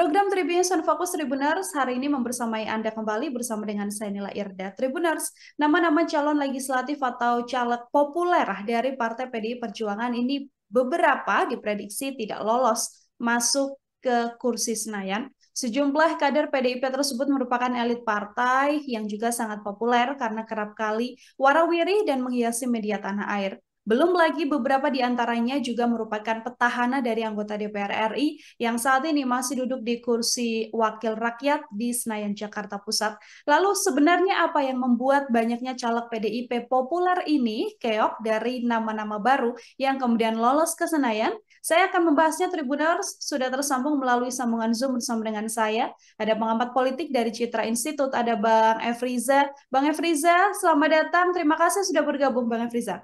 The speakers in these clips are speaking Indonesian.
Program Tribunnews and Fokus Tribuners hari ini membersamai Anda kembali bersama dengan saya Nila Irda. Tribuners, nama-nama calon legislatif atau caleg populer dari Partai PDI Perjuangan ini beberapa diprediksi tidak lolos masuk ke kursi Senayan. Sejumlah kader PDIP tersebut merupakan elit partai yang juga sangat populer karena kerap kali warawiri dan menghiasi media tanah air. Belum lagi beberapa di antaranya juga merupakan petahana dari anggota DPR RI yang saat ini masih duduk di kursi wakil rakyat di Senayan, Jakarta Pusat. Lalu sebenarnya apa yang membuat banyaknya caleg PDIP populer ini keok dari nama-nama baru yang kemudian lolos ke Senayan? Saya akan membahasnya. Tribuners sudah tersambung melalui sambungan Zoom bersama dengan saya. Ada pengamat politik dari Citra Institute, ada Bang Efriza. Bang Efriza, selamat datang. Terima kasih sudah bergabung, Bang Efriza.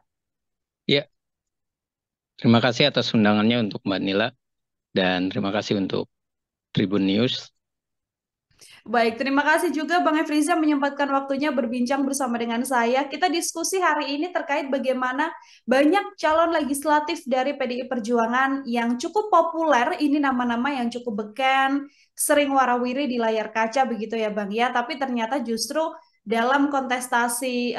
Ya, terima kasih atas undangannya untuk Mbak Nila dan terima kasih untuk Tribun News. Baik, terima kasih juga Bang Efriza menyempatkan waktunya berbincang bersama dengan saya. Kita diskusi hari ini terkait bagaimana banyak calon legislatif dari PDI Perjuangan yang cukup populer, ini nama-nama yang cukup beken, sering warawiri di layar kaca begitu ya Bang ya, tapi ternyata justru dalam kontestasi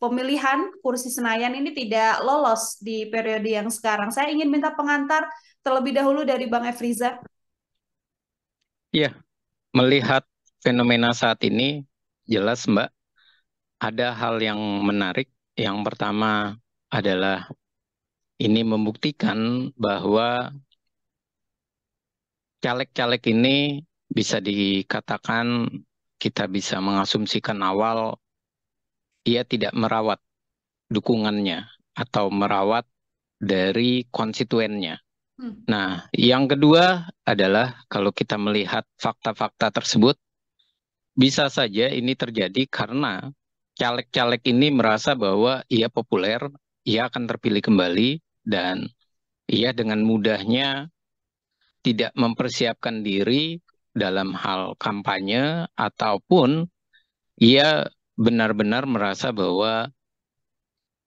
pemilihan kursi Senayan ini tidak lolos di periode yang sekarang. Saya ingin minta pengantar terlebih dahulu dari Bang Efriza. Ya, melihat fenomena saat ini, jelas Mbak, ada hal yang menarik. Yang pertama adalah ini membuktikan bahwa caleg-caleg ini bisa dikatakan kita bisa mengasumsikan awal ia tidak merawat dukungannya atau merawat dari konstituennya. Nah, yang kedua adalah kalau kita melihat fakta-fakta tersebut, bisa saja ini terjadi karena caleg-caleg ini merasa bahwa ia populer, ia akan terpilih kembali, dan ia dengan mudahnya tidak mempersiapkan diri dalam hal kampanye, ataupun ia benar-benar merasa bahwa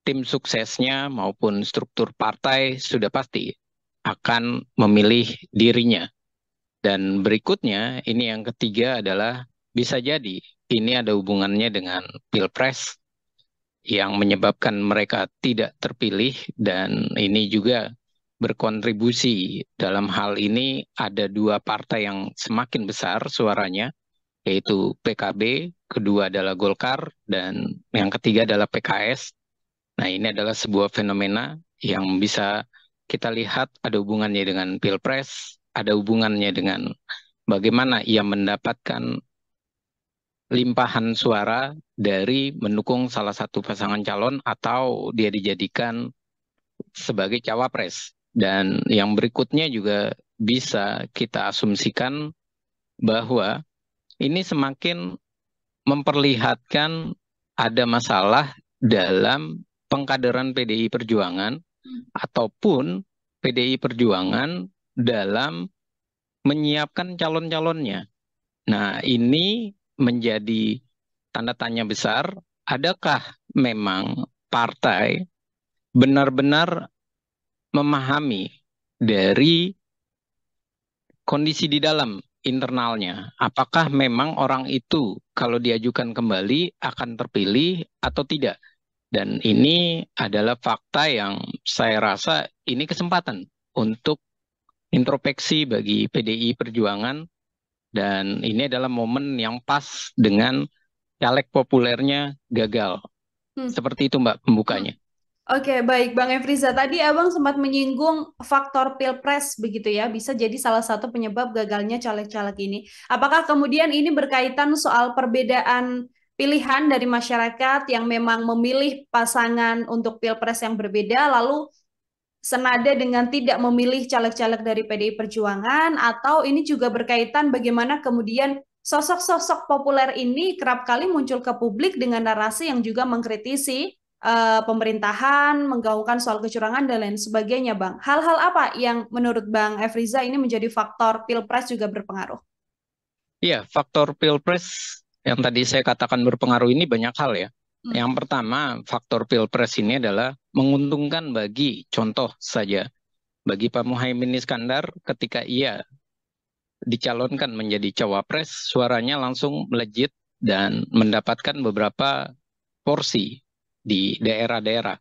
tim suksesnya maupun struktur partai sudah pasti akan memilih dirinya. Dan berikutnya, ini yang ketiga adalah bisa jadi ini ada hubungannya dengan Pilpres yang menyebabkan mereka tidak terpilih, dan ini juga berkontribusi dalam hal ini ada dua partai yang semakin besar suaranya, yaitu PKB, kedua adalah Golkar, dan yang ketiga adalah PKS. Nah, ini adalah sebuah fenomena yang bisa kita lihat ada hubungannya dengan Pilpres, ada hubungannya dengan bagaimana ia mendapatkan limpahan suara dari mendukung salah satu pasangan calon atau dia dijadikan sebagai cawapres. Dan yang berikutnya juga bisa kita asumsikan bahwa ini semakin memperlihatkan ada masalah dalam pengkaderan PDI Perjuangan ataupun PDI Perjuangan dalam menyiapkan calon-calonnya. Nah, ini menjadi tanda tanya besar, adakah memang partai benar-benar memahami dari kondisi di dalam internalnya? Apakah memang orang itu kalau diajukan kembali akan terpilih atau tidak? Dan ini adalah fakta yang saya rasa ini kesempatan untuk introspeksi bagi PDI Perjuangan, dan ini adalah momen yang pas dengan caleg populernya gagal. Seperti itu Mbak pembukanya. Oke, baik Bang Efriza. Tadi Abang sempat menyinggung faktor Pilpres begitu ya, bisa jadi salah satu penyebab gagalnya caleg-caleg ini. Apakah kemudian ini berkaitan soal perbedaan pilihan dari masyarakat yang memang memilih pasangan untuk Pilpres yang berbeda, lalu senada dengan tidak memilih caleg-caleg dari PDI Perjuangan, atau ini juga berkaitan bagaimana kemudian sosok-sosok populer ini kerap kali muncul ke publik dengan narasi yang juga mengkritisi pemerintahan, menggaungkan soal kecurangan dan lain sebagainya, Bang. Hal-hal apa yang menurut Bang Efriza ini menjadi faktor Pilpres juga berpengaruh? Iya, faktor Pilpres yang tadi saya katakan berpengaruh ini banyak hal ya. Yang pertama, faktor Pilpres ini adalah menguntungkan bagi, contoh saja, bagi Pak Muhaimin Iskandar ketika ia dicalonkan menjadi cawapres, suaranya langsung melejit dan mendapatkan beberapa porsi di daerah-daerah.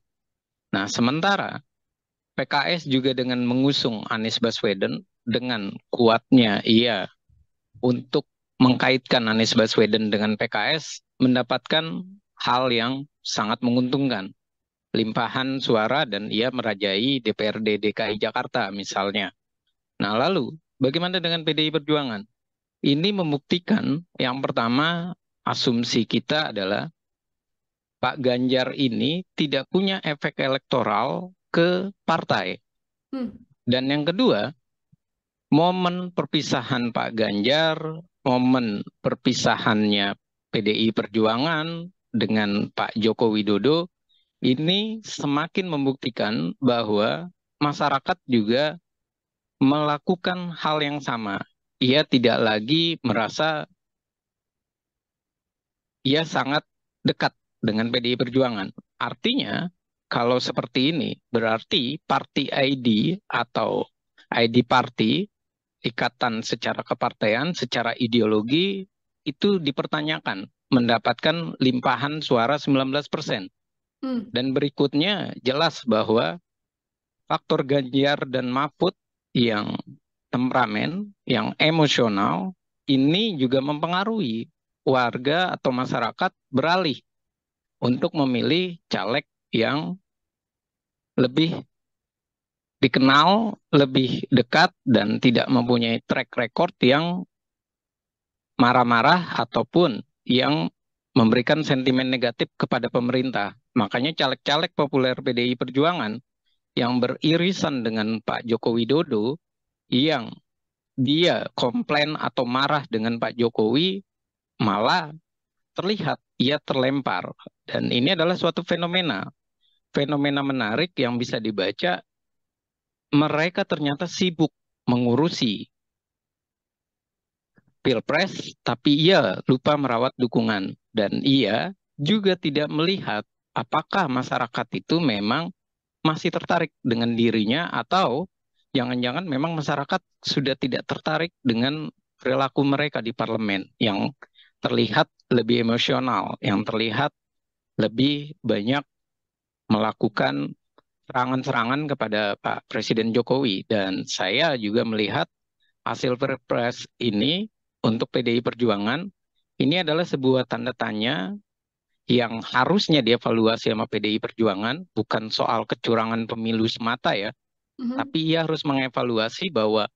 Nah, sementara PKS juga dengan mengusung Anies Baswedan dengan kuatnya ia untuk mengkaitkan Anies Baswedan dengan PKS mendapatkan hal yang sangat menguntungkan. Limpahan suara dan ia merajai DPRD DKI Jakarta misalnya. Nah, lalu bagaimana dengan PDI Perjuangan? Ini membuktikan yang pertama asumsi kita adalah Pak Ganjar ini tidak punya efek elektoral ke partai. Hmm. Dan yang kedua, momen perpisahan Pak Ganjar, momen perpisahannya PDI Perjuangan dengan Pak Joko Widodo ini semakin membuktikan bahwa masyarakat juga melakukan hal yang sama. Ia tidak lagi merasa ia sangat dekat dengan PDI Perjuangan. Artinya, kalau seperti ini, berarti party ID atau ID party, ikatan secara kepartaian, secara ideologi, itu dipertanyakan, mendapatkan limpahan suara 19%. Hmm. Dan berikutnya jelas bahwa faktor Ganjar dan Mahfud yang temperamen, yang emosional, ini juga mempengaruhi warga atau masyarakat beralih untuk memilih caleg yang lebih dikenal, lebih dekat, dan tidak mempunyai track record yang marah-marah ataupun yang memberikan sentimen negatif kepada pemerintah. Makanya caleg-caleg populer PDI Perjuangan yang beririsan dengan Pak Joko Widodo yang dia komplain atau marah dengan Pak Jokowi malah terlihat ia terlempar. Dan ini adalah suatu fenomena. Fenomena menarik yang bisa dibaca, mereka ternyata sibuk mengurusi pilpres, tapi ia lupa merawat dukungan. Dan ia juga tidak melihat apakah masyarakat itu memang masih tertarik dengan dirinya atau jangan-jangan memang masyarakat sudah tidak tertarik dengan perilaku mereka di parlemen yang terlihat lebih emosional, yang terlihat lebih banyak melakukan serangan-serangan kepada Pak Presiden Jokowi. Dan saya juga melihat hasil Perpres ini untuk PDI Perjuangan ini adalah sebuah tanda tanya yang harusnya dievaluasi sama PDI Perjuangan, bukan soal kecurangan pemilu semata ya, Mhm. tapi ia harus mengevaluasi bahwa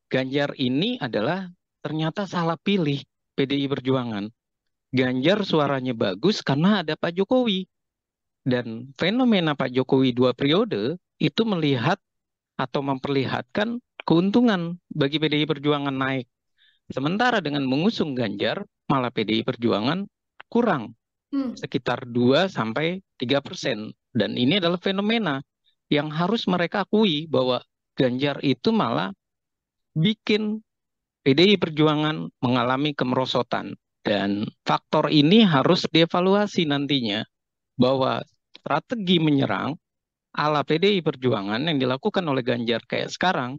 Ganjar ini adalah ternyata salah pilih PDI Perjuangan. Ganjar suaranya bagus karena ada Pak Jokowi. Dan fenomena Pak Jokowi 2 periode itu melihat atau memperlihatkan keuntungan bagi PDI Perjuangan naik. Sementara dengan mengusung Ganjar, malah PDI Perjuangan kurang Hmm. sekitar 2-3%. Dan ini adalah fenomena yang harus mereka akui bahwa Ganjar itu malah bikin PDI Perjuangan mengalami kemerosotan. Dan faktor ini harus dievaluasi nantinya bahwa strategi menyerang ala PDI Perjuangan yang dilakukan oleh Ganjar kayak sekarang,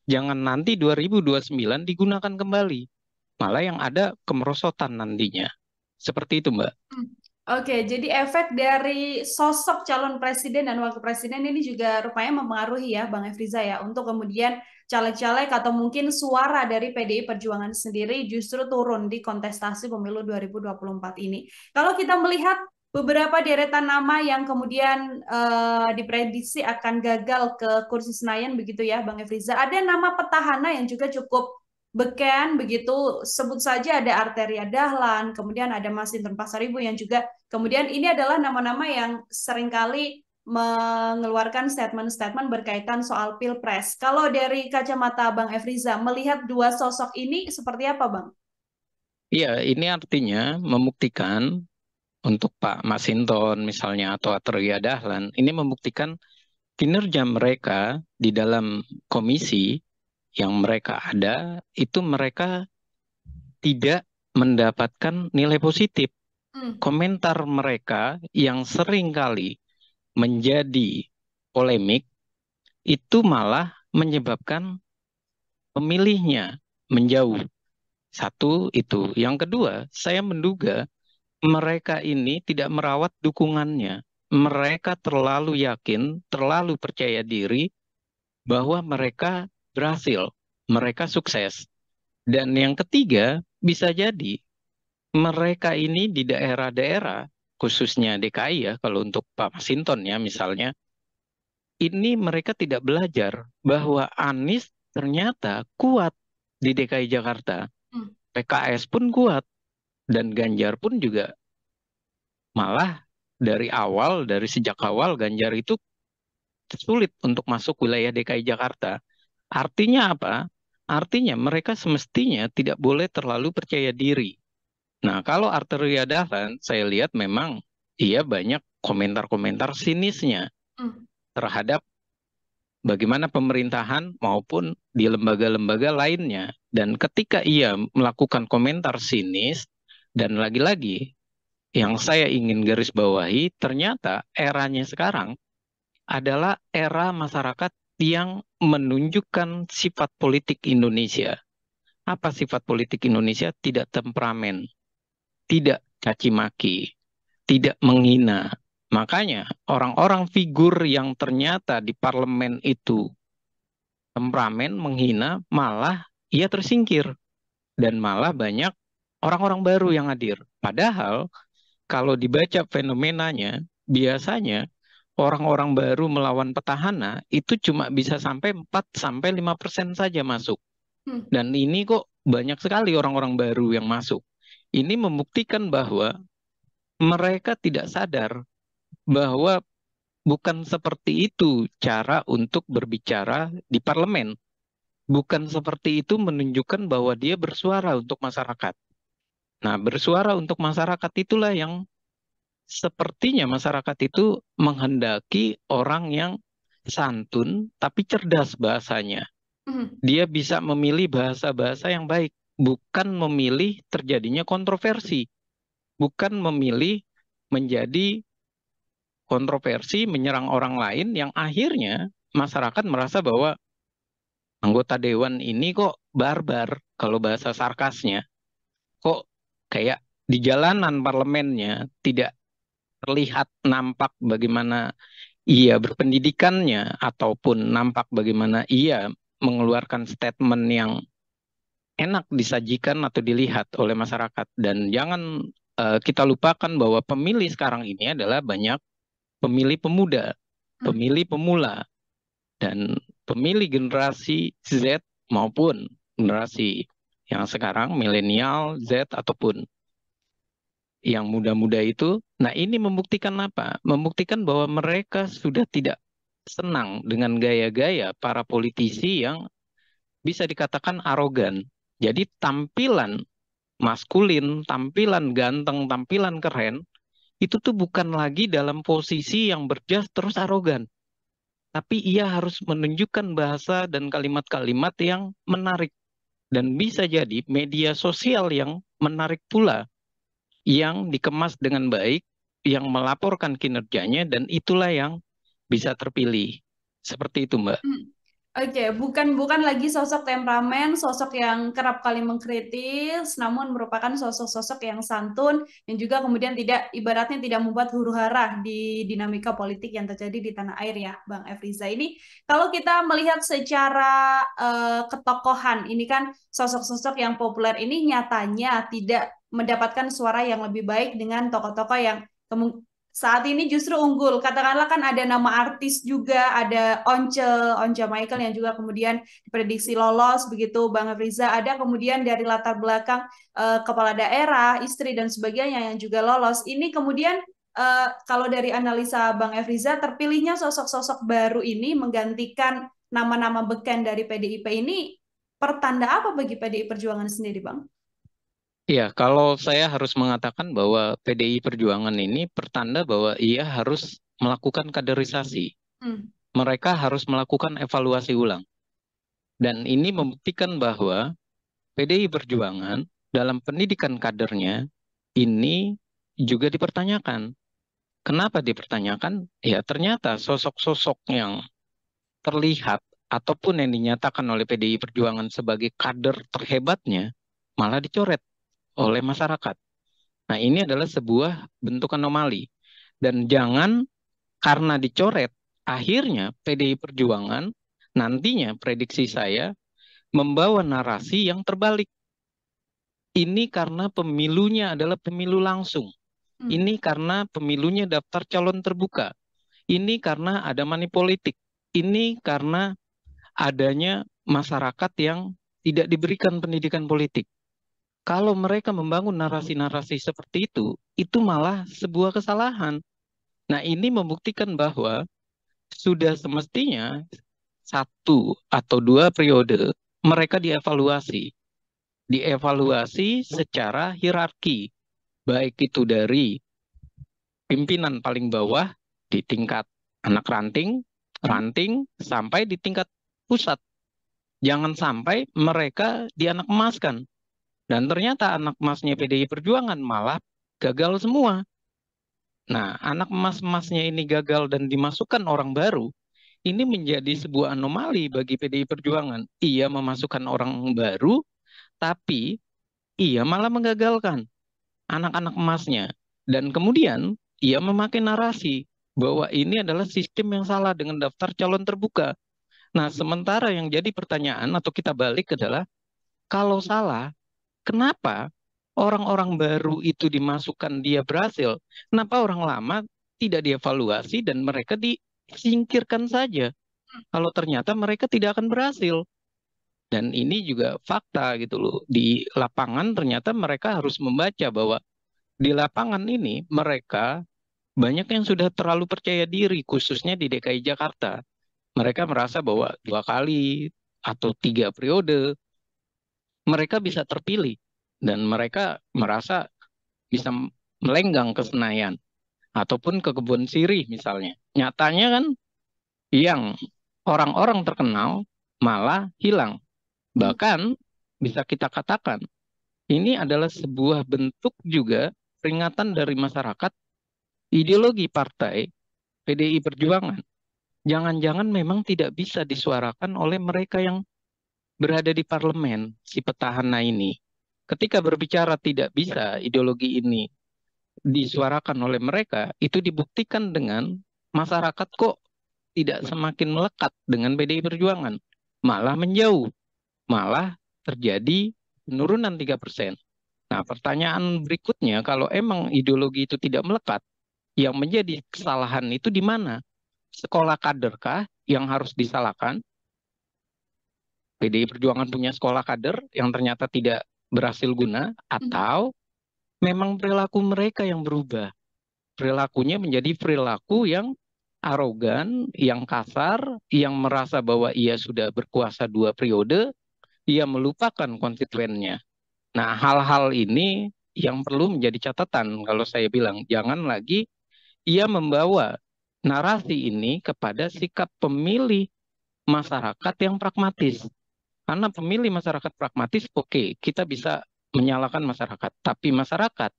jangan nanti 2029 digunakan kembali. Malah yang ada kemerosotan nantinya. Seperti itu, Mbak. Hmm. Oke, jadi efek dari sosok calon presiden dan wakil presiden ini juga rupanya mempengaruhi ya, Bang Efriza ya, untuk kemudian caleg-caleg atau mungkin suara dari PDI Perjuangan sendiri justru turun di kontestasi pemilu 2024 ini. Kalau kita melihat beberapa deretan nama yang kemudian diprediksi akan gagal ke kursi Senayan begitu ya, Bang Efriza, ada nama petahana yang juga cukup beken begitu, sebut saja ada Arteria Dahlan, kemudian ada Masinton Pasaribu yang juga kemudian ini adalah nama-nama yang seringkali mengeluarkan statement-statement berkaitan soal Pilpres. Kalau dari kacamata Bang Efriza, melihat dua sosok ini seperti apa, Bang? Iya, ini artinya membuktikan untuk Pak Masinton misalnya atau Atreya Dahlan, ini membuktikan kinerja mereka di dalam komisi yang mereka ada, itu mereka tidak mendapatkan nilai positif. Hmm. Komentar mereka yang sering kali menjadi polemik, itu malah menyebabkan pemilihnya menjauh. Satu itu. Yang kedua, saya menduga mereka ini tidak merawat dukungannya. Mereka terlalu yakin, terlalu percaya diri bahwa mereka berhasil, mereka sukses. Dan yang ketiga, bisa jadi mereka ini di daerah-daerah, khususnya DKI ya, kalau untuk Pak Masinton ya misalnya, ini mereka tidak belajar bahwa Anies ternyata kuat di DKI Jakarta. Hmm. PKS pun kuat, dan Ganjar pun juga malah dari sejak awal Ganjar itu sulit untuk masuk wilayah DKI Jakarta. Artinya apa? Artinya mereka semestinya tidak boleh terlalu percaya diri. Nah, kalau Arteria Dahlan, saya lihat memang ia banyak komentar-komentar sinisnya Hmm. terhadap bagaimana pemerintahan maupun di lembaga-lembaga lainnya. Dan ketika ia melakukan komentar sinis, dan lagi-lagi yang saya ingin garis bawahi, ternyata eranya sekarang adalah era masyarakat yang menunjukkan sifat politik Indonesia. Apa sifat politik Indonesia? Tidak temperamen, tidak caci maki, tidak menghina. Makanya orang-orang figur yang ternyata di parlemen itu temperamen, menghina, malah ia tersingkir. Dan malah banyak orang-orang baru yang hadir. Padahal kalau dibaca fenomenanya, biasanya orang-orang baru melawan petahana itu cuma bisa sampai 4 sampai 5% saja masuk. Hmm. Dan ini kok banyak sekali orang-orang baru yang masuk. Ini membuktikan bahwa mereka tidak sadar bahwa bukan seperti itu cara untuk berbicara di parlemen. Bukan seperti itu menunjukkan bahwa dia bersuara untuk masyarakat. Nah, bersuara untuk masyarakat itulah yang sepertinya masyarakat itu menghendaki orang yang santun tapi cerdas bahasanya. Hmm. Dia bisa memilih bahasa-bahasa yang baik, bukan memilih terjadinya kontroversi, bukan memilih menjadi kontroversi menyerang orang lain yang akhirnya masyarakat merasa bahwa anggota dewan ini kok barbar kalau bahasa sarkasnya, kok kayak di jalanan parlemennya tidak terlihat nampak bagaimana ia berpendidikannya ataupun nampak bagaimana ia mengeluarkan statement yang enak disajikan atau dilihat oleh masyarakat. Dan jangan kita lupakan bahwa pemilih sekarang ini adalah banyak pemilih pemuda, Hmm. pemilih pemula, dan pemilih generasi Z maupun generasi yang sekarang milenial, Z ataupun yang muda-muda itu. Nah, ini membuktikan apa? Membuktikan bahwa mereka sudah tidak senang dengan gaya-gaya para politisi yang bisa dikatakan arogan. Jadi tampilan maskulin, tampilan ganteng, tampilan keren, itu tuh bukan lagi dalam posisi yang berjas terus arogan. Tapi ia harus menunjukkan bahasa dan kalimat-kalimat yang menarik. Dan bisa jadi media sosial yang menarik pula, yang dikemas dengan baik, yang melaporkan kinerjanya, dan itulah yang bisa terpilih. Seperti itu, Mbak. Hmm. Oke, bukan bukan lagi sosok temperamen, sosok yang kerap kali mengkritis, namun merupakan sosok-sosok yang santun yang juga kemudian tidak ibaratnya tidak membuat huru-hara di dinamika politik yang terjadi di tanah air ya, Bang Efriza. Ini kalau kita melihat secara ketokohan, ini kan sosok-sosok yang populer ini nyatanya tidak mendapatkan suara yang lebih baik dengan tokoh-tokoh yang saat ini justru unggul. Katakanlah kan ada nama artis juga, ada Once Michael yang juga kemudian diprediksi lolos begitu, Bang Riza. Ada kemudian dari latar belakang kepala daerah, istri dan sebagainya yang juga lolos. Ini kemudian kalau dari analisa Bang Efriza, terpilihnya sosok-sosok baru ini menggantikan nama-nama beken dari PDIP ini pertanda apa bagi PDI Perjuangan sendiri, Bang? Ya, kalau saya harus mengatakan bahwa PDI Perjuangan ini pertanda bahwa ia harus melakukan kaderisasi. Hmm. Mereka harus melakukan evaluasi ulang. Dan ini membuktikan bahwa PDI Perjuangan dalam pendidikan kadernya ini juga dipertanyakan. Kenapa dipertanyakan? Ya, ternyata sosok-sosok yang terlihat ataupun yang dinyatakan oleh PDI Perjuangan sebagai kader terhebatnya malah dicoret oleh masyarakat. Nah, ini adalah sebuah bentuk anomali. Dan jangan karena dicoret, akhirnya PDI Perjuangan nantinya prediksi saya membawa narasi yang terbalik. Ini karena pemilunya adalah pemilu langsung. Hmm. Ini karena pemilunya daftar calon terbuka. Ini karena ada money politik. Ini karena adanya masyarakat yang tidak diberikan pendidikan politik. Kalau mereka membangun narasi-narasi seperti itu malah sebuah kesalahan. Nah, ini membuktikan bahwa sudah semestinya 1 atau 2 periode mereka dievaluasi secara hierarki, baik itu dari pimpinan paling bawah di tingkat anak ranting, Hmm. ranting sampai di tingkat pusat. Jangan sampai mereka dianak emaskan. Dan ternyata anak emasnya PDI Perjuangan malah gagal semua. Nah, anak emas-emasnya ini gagal dan dimasukkan orang baru, ini menjadi sebuah anomali bagi PDI Perjuangan. Ia memasukkan orang baru, tapi ia malah menggagalkan anak-anak emasnya. Dan kemudian ia memakai narasi bahwa ini adalah sistem yang salah dengan daftar calon terbuka. Nah, sementara yang jadi pertanyaan atau kita balik adalah, kalau salah, kenapa orang-orang baru itu dimasukkan dia berhasil? Kenapa orang lama tidak dievaluasi dan mereka disingkirkan saja? Kalau ternyata mereka tidak akan berhasil. Dan ini juga fakta gitu loh. Di lapangan ternyata mereka harus membaca bahwa di lapangan ini mereka banyak yang sudah terlalu percaya diri, khususnya di DKI Jakarta. Mereka merasa bahwa 2 kali atau 3 periode mereka bisa terpilih dan mereka merasa bisa melenggang ke Senayan ataupun ke Kebun Sirih misalnya. Nyatanya kan yang orang-orang terkenal malah hilang. Hmm. Bahkan bisa kita katakan ini adalah sebuah bentuk juga peringatan dari masyarakat ideologi partai PDI Perjuangan. Jangan-jangan memang tidak bisa disuarakan oleh mereka yang berada di parlemen, si petahana ini. Ketika berbicara tidak bisa ideologi ini disuarakan oleh mereka, itu dibuktikan dengan masyarakat kok tidak semakin melekat dengan PDI Perjuangan, malah menjauh, malah terjadi penurunan 3%. Nah, pertanyaan berikutnya, kalau emang ideologi itu tidak melekat, yang menjadi kesalahan itu di mana? Sekolah kaderkah yang harus disalahkan? PDI Perjuangan punya sekolah kader yang ternyata tidak berhasil guna, Hmm. atau memang perilaku mereka yang berubah? Perilakunya menjadi perilaku yang arogan, yang kasar, yang merasa bahwa ia sudah berkuasa 2 periode, ia melupakan konstituennya. Nah, hal-hal ini yang perlu menjadi catatan kalau saya bilang, jangan lagi ia membawa narasi ini kepada sikap pemilih masyarakat yang pragmatis. Karena pemilih masyarakat pragmatis, oke, kita bisa menyalahkan masyarakat. Tapi masyarakat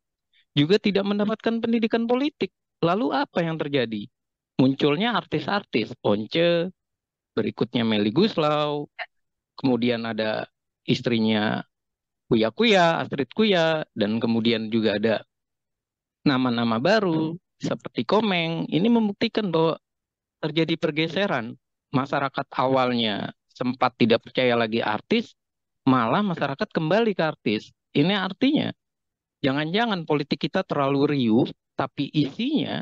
juga tidak mendapatkan pendidikan politik. Lalu apa yang terjadi? Munculnya artis-artis, Once, berikutnya Melly Guslau, kemudian ada istrinya Kuya Kuya, Astrid Kuya, dan kemudian juga ada nama-nama baru seperti Komeng. Ini membuktikan bahwa terjadi pergeseran. Masyarakat awalnya sempat tidak percaya lagi artis, malah masyarakat kembali ke artis. Ini artinya jangan-jangan politik kita terlalu riuh, tapi isinya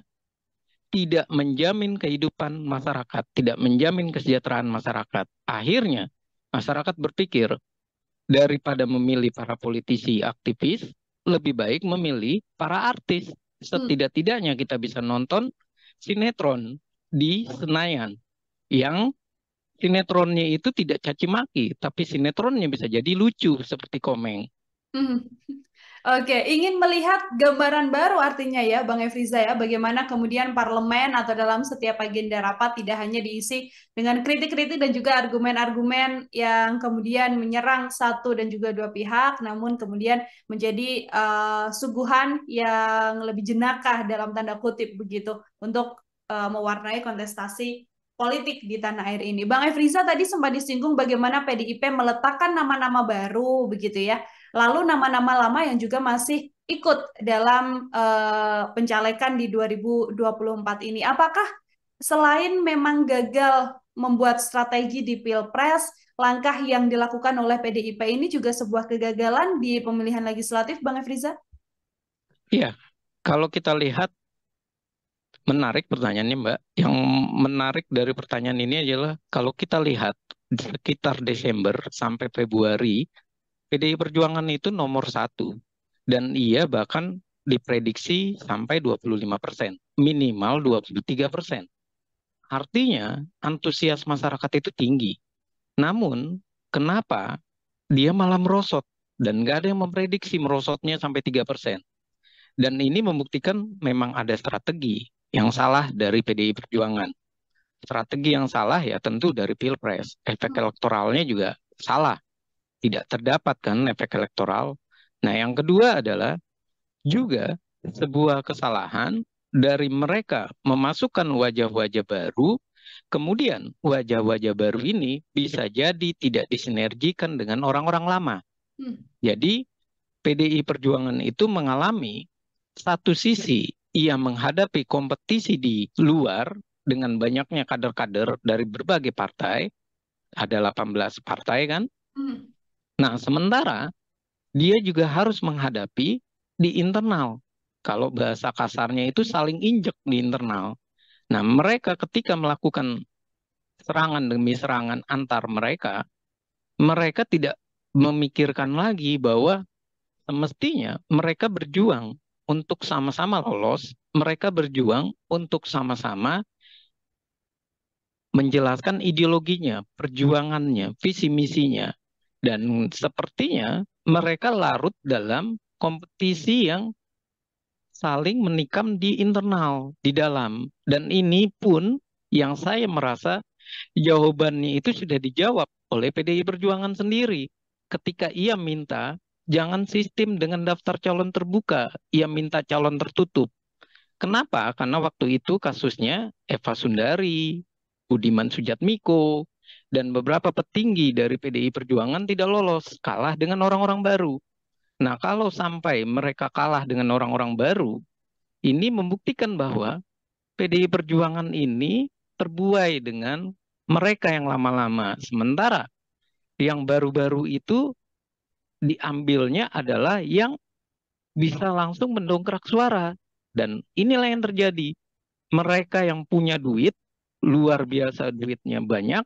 tidak menjamin kehidupan masyarakat, tidak menjamin kesejahteraan masyarakat. Akhirnya masyarakat berpikir, daripada memilih para politisi aktivis, lebih baik memilih para artis. Hmm. Setidak-tidaknya kita bisa nonton sinetron di Senayan yang sinetronnya itu tidak caci maki, tapi sinetronnya bisa jadi lucu seperti Komeng. Hmm. Oke, ingin melihat gambaran baru artinya ya, Bang Efriza ya, bagaimana kemudian parlemen atau dalam setiap agenda rapat tidak hanya diisi dengan kritik-kritik dan juga argumen-argumen yang kemudian menyerang satu dan juga dua pihak, namun kemudian menjadi suguhan yang lebih jenakah dalam tanda kutip begitu untuk mewarnai kontestasi politik di tanah air ini. Bang Efriza tadi sempat disinggung bagaimana PDIP meletakkan nama-nama baru begitu ya. Lalu nama-nama lama yang juga masih ikut dalam pencalekan di 2024 ini. Apakah selain memang gagal membuat strategi di Pilpres, langkah yang dilakukan oleh PDIP ini juga sebuah kegagalan di pemilihan legislatif, Bang Efriza? Iya, kalau kita lihat menarik pertanyaannya, Mbak. Yang menarik dari pertanyaan ini adalah kalau kita lihat di sekitar Desember sampai Februari, PDI Perjuangan itu nomor satu. Dan ia bahkan diprediksi sampai 25%, minimal 23%. Artinya antusias masyarakat itu tinggi. Namun, kenapa dia malah merosot? Dan nggak ada yang memprediksi merosotnya sampai 3%. Dan ini membuktikan memang ada strategi yang salah dari PDI Perjuangan. Strategi yang salah ya tentu dari Pilpres. Efek elektoralnya juga salah. Tidak terdapat kan efek elektoral. Nah, yang kedua adalah juga sebuah kesalahan dari mereka memasukkan wajah-wajah baru, kemudian wajah-wajah baru ini bisa jadi tidak disinergikan dengan orang-orang lama. Jadi PDI Perjuangan itu mengalami satu sisi ia menghadapi kompetisi di luar dengan banyaknya kader-kader dari berbagai partai, ada 18 partai kan. Nah, sementara dia juga harus menghadapi di internal. Kalau bahasa kasarnya itu saling injek di internal. Nah, mereka ketika melakukan serangan demi serangan antar mereka, mereka tidak memikirkan lagi bahwa semestinya mereka berjuang untuk sama-sama lolos, mereka berjuang untuk sama-sama menjelaskan ideologinya, perjuangannya, visi misinya. Dan sepertinya mereka larut dalam kompetisi yang saling menikam di internal, di dalam. Dan ini pun yang saya merasa jawabannya itu sudah dijawab oleh PDI Perjuangan sendiri. Ketika ia minta jangan sistem dengan daftar calon terbuka, ia minta calon tertutup. Kenapa? Karena waktu itu kasusnya Eva Sundari, Budiman Sujatmiko, dan beberapa petinggi dari PDI Perjuangan tidak lolos, kalah dengan orang-orang baru. Nah, kalau sampai mereka kalah dengan orang-orang baru, ini membuktikan bahwa PDI Perjuangan ini terbuai dengan mereka yang lama-lama. Sementara yang baru-baru itu diambilnya adalah yang bisa langsung mendongkrak suara. Dan inilah yang terjadi. Mereka yang punya duit, luar biasa duitnya banyak,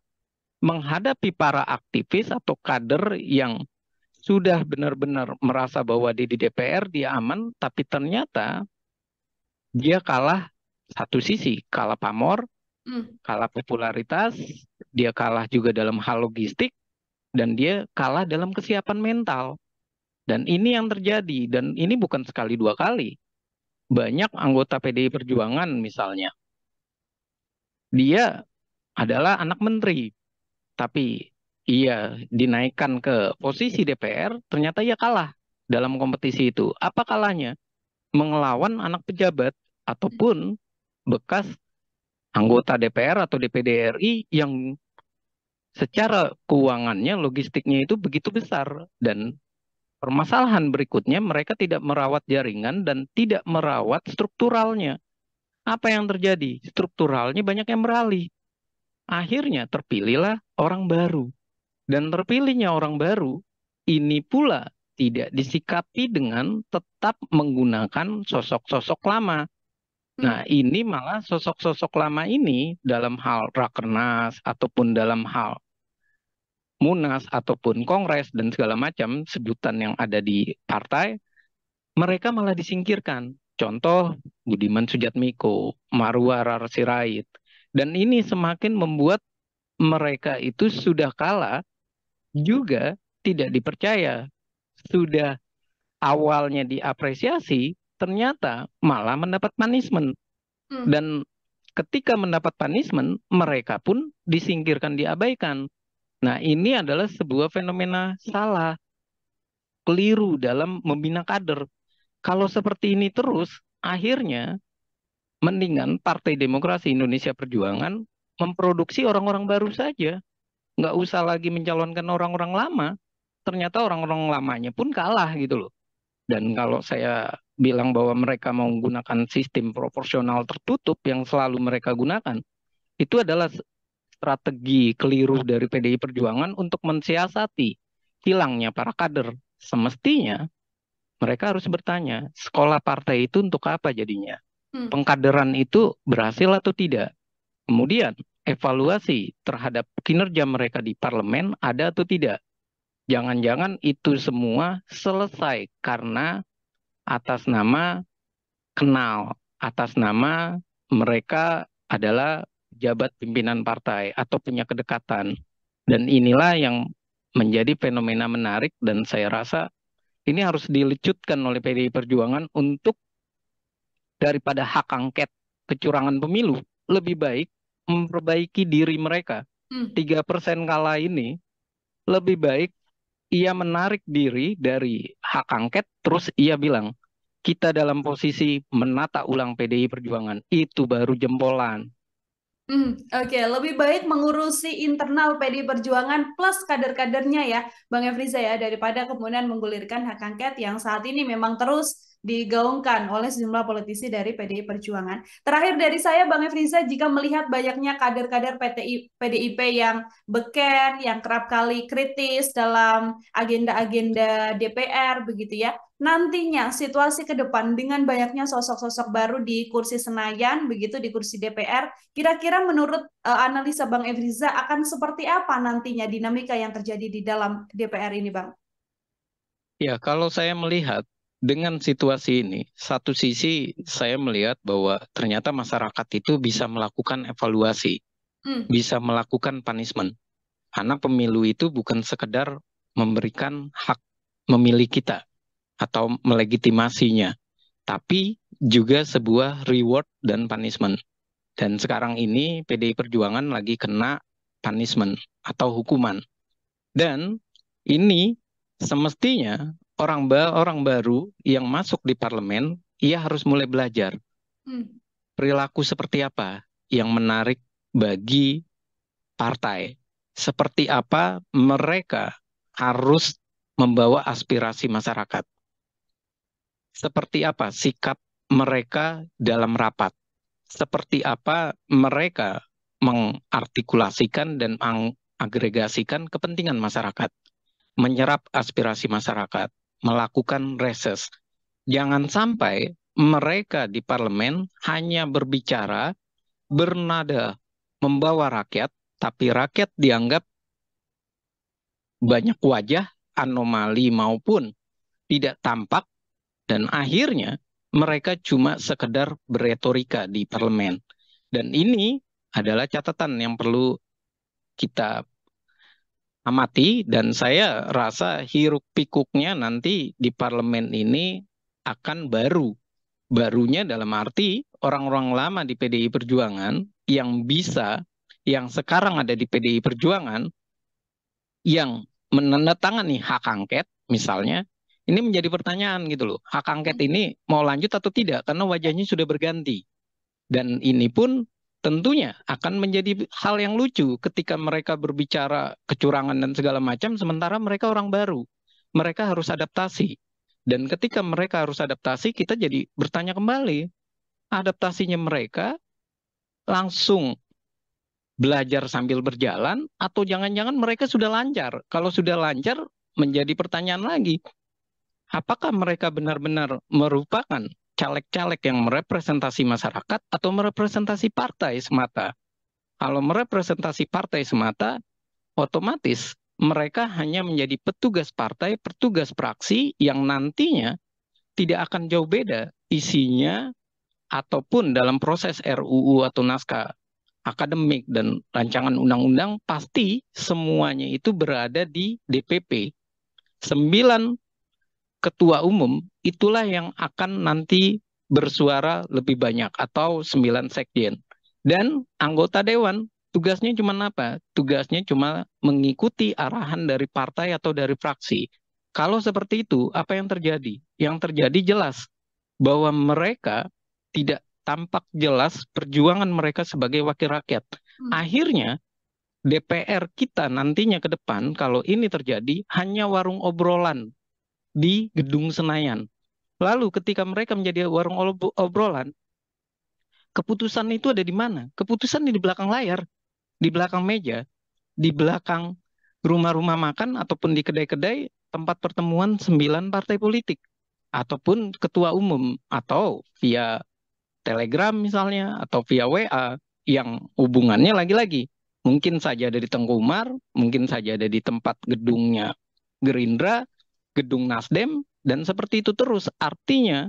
menghadapi para aktivis atau kader yang sudah benar-benar merasa bahwa di DPR dia aman, tapi ternyata dia kalah satu sisi, kalah pamor, kalah popularitas, dia kalah juga dalam hal logistik, dan dia kalah dalam kesiapan mental. Dan ini yang terjadi, dan ini bukan sekali dua kali. Banyak anggota PDI Perjuangan misalnya, dia adalah anak menteri, tapi ia dinaikkan ke posisi DPR, ternyata ia kalah dalam kompetisi itu. Apa kalahnya? Mengelawan anak pejabat ataupun bekas anggota DPR atau DPD RI yang secara keuangannya, logistiknya itu begitu besar. Dan permasalahan berikutnya, mereka tidak merawat jaringan dan tidak merawat strukturalnya. Apa yang terjadi? Strukturalnya banyak yang beralih. Akhirnya terpilihlah orang baru. Dan terpilihnya orang baru, ini pula tidak disikapi dengan tetap menggunakan sosok-sosok lama. Nah, ini malah sosok-sosok lama ini dalam hal rakernas ataupun dalam hal munas ataupun kongres dan segala macam sebutan yang ada di partai, mereka malah disingkirkan. Contoh Budiman Sujatmiko, Marwar Sirait. Dan ini semakin membuat mereka itu sudah kalah juga tidak dipercaya. Sudah awalnya diapresiasi, ternyata malah mendapat punishment. Dan ketika mendapat punishment, mereka pun disingkirkan, diabaikan. Nah, ini adalah sebuah fenomena salah, keliru dalam membina kader. Kalau seperti ini terus, akhirnya mendingan Partai Demokrasi Indonesia Perjuangan memproduksi orang-orang baru saja, nggak usah lagi mencalonkan orang-orang lama. Ternyata orang-orang lamanya pun kalah gitu loh. Dan kalau saya bilang bahwa mereka mau menggunakan sistem proporsional tertutup yang selalu mereka gunakan, itu adalah strategi keliru dari PDI Perjuangan untuk mensiasati hilangnya para kader. Semestinya mereka harus bertanya, sekolah partai itu untuk apa jadinya? Hmm. Pengkaderan itu berhasil atau tidak? Kemudian evaluasi terhadap kinerja mereka di parlemen ada atau tidak? Jangan-jangan itu semua selesai karena atas nama kenal, atas nama mereka adalah jabat pimpinan partai atau punya kedekatan. Dan inilah yang menjadi fenomena menarik dan saya rasa ini harus dilecutkan oleh PDI Perjuangan untuk daripada hak angket kecurangan pemilu, lebih baik memperbaiki diri mereka. Hmm. 3% kala ini lebih baik ia menarik diri dari hak angket, terus ia bilang, kita dalam posisi menata ulang PDI Perjuangan. Itu baru jempolan. Oke, lebih baik mengurusi internal PDI Perjuangan plus kader-kadernya ya, Bang Efriza ya, daripada kemudian menggulirkan hak angket yang saat ini memang terus digaungkan oleh sejumlah politisi dari PDI Perjuangan. Terakhir dari saya, Bang Efriza, jika melihat banyaknya kader-kader PDIP yang beken, yang kerap kali kritis dalam agenda-agenda DPR, begitu ya, nantinya situasi ke depan dengan banyaknya sosok-sosok baru di kursi Senayan, begitu di kursi DPR, kira-kira menurut analisa Bang Efriza akan seperti apa nantinya dinamika yang terjadi di dalam DPR ini, Bang? Ya, kalau saya melihat dengan situasi ini, satu sisi saya melihat bahwa ternyata masyarakat itu bisa melakukan evaluasi, Hmm. bisa melakukan punishment. Karena pemilu itu bukan sekedar memberikan hak memilih kita atau melegitimasinya, tapi juga sebuah reward dan punishment. Dan sekarang ini PDI Perjuangan lagi kena punishment atau hukuman. Dan ini semestinya orang baru yang masuk di parlemen, ia harus mulai belajar Hmm. perilaku seperti apa yang menarik bagi partai. Seperti apa mereka harus membawa aspirasi masyarakat. Seperti apa sikap mereka dalam rapat. Seperti apa mereka mengartikulasikan dan mengagregasikan kepentingan masyarakat, menyerap aspirasi masyarakat, melakukan reses. Jangan sampai mereka di parlemen hanya berbicara bernada membawa rakyat, tapi rakyat dianggap banyak wajah, anomali maupun tidak tampak, dan akhirnya mereka cuma sekedar beretorika di parlemen. Dan ini adalah catatan yang perlu kita amati dan saya rasa hiruk pikuknya nanti di parlemen ini akan baru. Barunya dalam arti orang-orang lama di PDI Perjuangan yang bisa, yang sekarang ada di PDI Perjuangan, yang menandatangani hak angket misalnya, ini menjadi pertanyaan gitu loh. Hak angket ini mau lanjut atau tidak karena wajahnya sudah berganti. Dan ini pun tentunya akan menjadi hal yang lucu ketika mereka berbicara kecurangan dan segala macam, sementara mereka orang baru. Mereka harus adaptasi. Dan ketika mereka harus adaptasi, kita jadi bertanya kembali, adaptasinya mereka langsung belajar sambil berjalan, atau jangan-jangan mereka sudah lancar. Kalau sudah lancar, menjadi pertanyaan lagi, apakah mereka benar-benar merupakan caleg-caleg yang merepresentasi masyarakat atau merepresentasi partai semata? Kalau merepresentasi partai semata, otomatis mereka hanya menjadi petugas partai, petugas praksi yang nantinya tidak akan jauh beda isinya ataupun dalam proses RUU atau naskah akademik dan rancangan undang-undang pasti semuanya itu berada di DPP. 9 ketua umum itulah yang akan nanti bersuara lebih banyak atau 9 sekjen. Dan anggota dewan tugasnya cuma apa? Tugasnya cuma mengikuti arahan dari partai atau dari fraksi. Kalau seperti itu, apa yang terjadi? Yang terjadi jelas bahwa mereka tidak tampak jelas perjuangan mereka sebagai wakil rakyat. Akhirnya DPR kita nantinya ke depan kalau ini terjadi hanya warung obrolan di Gedung Senayan. Lalu ketika mereka menjadi warung obrolan, keputusan itu ada di mana? Keputusan di belakang layar, di belakang meja, di belakang rumah-rumah makan ataupun di kedai-kedai tempat pertemuan 9 partai politik ataupun ketua umum atau via Telegram misalnya atau via WA yang hubungannya lagi-lagi mungkin saja ada di Tengku Umar, mungkin saja ada di tempat gedungnya Gerindra, gedung Nasdem, dan seperti itu terus. Artinya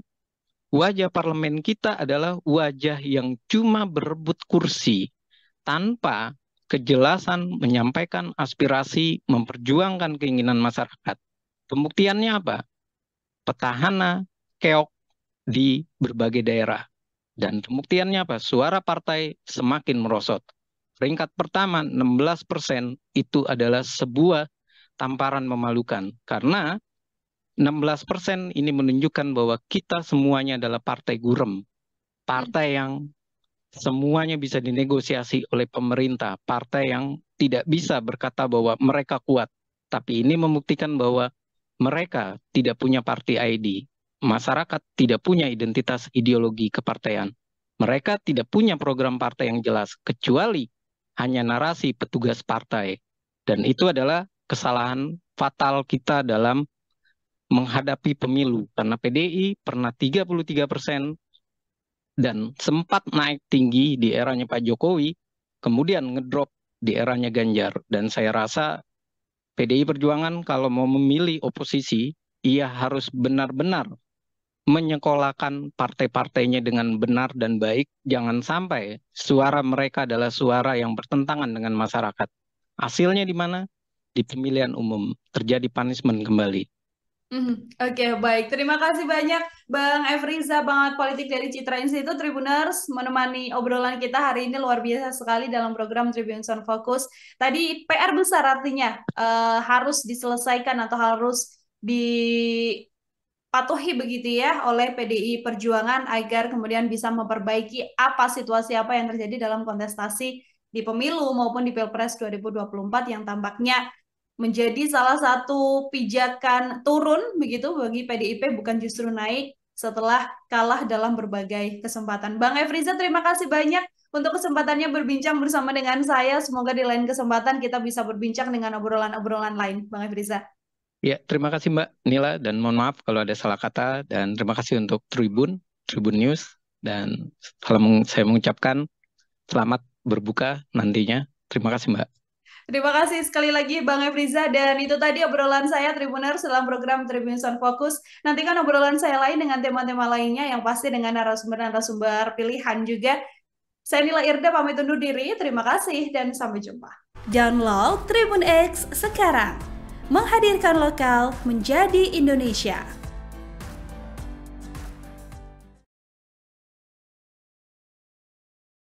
wajah parlemen kita adalah wajah yang cuma berebut kursi tanpa kejelasan menyampaikan aspirasi, memperjuangkan keinginan masyarakat. Pembuktiannya apa? Petahana keok di berbagai daerah. Dan pembuktiannya apa? Suara partai semakin merosot. Peringkat pertama 16% itu adalah sebuah tamparan memalukan. Karena 16% ini menunjukkan bahwa kita semuanya adalah partai gurem. Partai yang semuanya bisa dinegosiasi oleh pemerintah. Partai yang tidak bisa berkata bahwa mereka kuat. Tapi ini membuktikan bahwa mereka tidak punya party ID. Masyarakat tidak punya identitas ideologi kepartaian. Mereka tidak punya program partai yang jelas, kecuali hanya narasi petugas partai. Dan itu adalah kesalahan fatal kita dalam menghadapi pemilu. Karena PDI pernah 33% dan sempat naik tinggi di eranya Pak Jokowi, kemudian ngedrop di eranya Ganjar. Dan saya rasa PDI Perjuangan kalau mau memilih oposisi, ia harus benar-benar menyekolahkan partai-partainya dengan benar dan baik. Jangan sampai suara mereka adalah suara yang bertentangan dengan masyarakat. Hasilnya di mana? Di pemilihan umum terjadi punishment kembali. Oke, baik. Terima kasih banyak Bang Efriza, Bangat Politik dari Citra Institute. Tribuners menemani obrolan kita hari ini luar biasa sekali dalam program Tribun Sound Focus. Tadi PR besar artinya harus diselesaikan atau harus dipatuhi begitu ya oleh PDI Perjuangan agar kemudian bisa memperbaiki situasi apa yang terjadi dalam kontestasi di pemilu maupun di Pilpres 2024 yang tampaknya menjadi salah satu pijakan turun begitu bagi PDIP, bukan justru naik setelah kalah dalam berbagai kesempatan. Bang Efriza, terima kasih banyak untuk kesempatannya berbincang bersama dengan saya. Semoga di lain kesempatan kita bisa berbincang dengan obrolan-obrolan lain, Bang Efriza. Ya, terima kasih Mbak Nila, dan mohon maaf kalau ada salah kata, dan terima kasih untuk Tribun News, dan saya mengucapkan selamat berbuka nantinya. Terima kasih Mbak. Terima kasih sekali lagi Bang Efriza, dan itu tadi obrolan saya Tribuners dalam program Tribun Sound Focus. Nantikan obrolan saya lain dengan tema-tema lainnya yang pasti dengan narasumber-narasumber pilihan juga. Saya Nila Irda pamit undur diri, terima kasih dan sampai jumpa. Download Tribun X sekarang, menghadirkan lokal menjadi Indonesia.